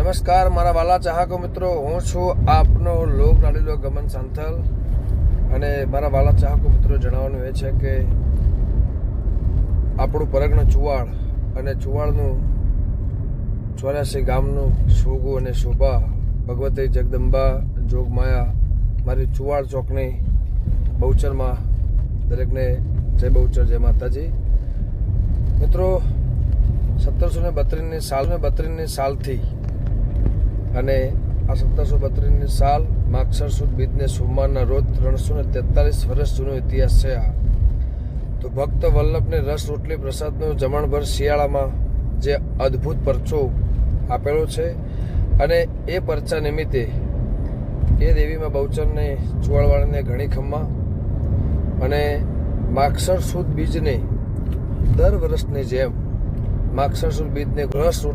નમસ્કાર મારા વાલા ચાહકો મિત્રો, હું છું આપનો લોક લાડીલો ગમન સાંથલ. અને મારા વાલા ચાહકો મિત્રો, જણાવવાનું એ છે કે આપણું પરગણ ચુવાડ અને ચુવાડનું 84 ગામનું શોગુ અને શોભા ભગવતી જગદંબા જોગમાયા મારી ચુવાડ ચોકની બહુચરમાં દરેકને જય બહુચર, જય માતાજી. મિત્રો, 1732ની સાલથી અને આ 1732ની સાલ માગસર સુદ બીજને સોમવારના રોજ 343 વર્ષ જૂનો ઇતિહાસ છે. આ તો ભક્ત વલ્લભને રસ રોટલી પ્રસાદનું જમણભર શિયાળામાં જે અદ્ભુત પરચો આપેલો છે, અને એ પરચા નિમિત્તે એ દેવીમાં બહુચરને ચુવાડવાળાને ઘણી ખમ્મા અને માગસર સુદ બીજને દર વર્ષની જેમ માગસર સુદ બીજને રસ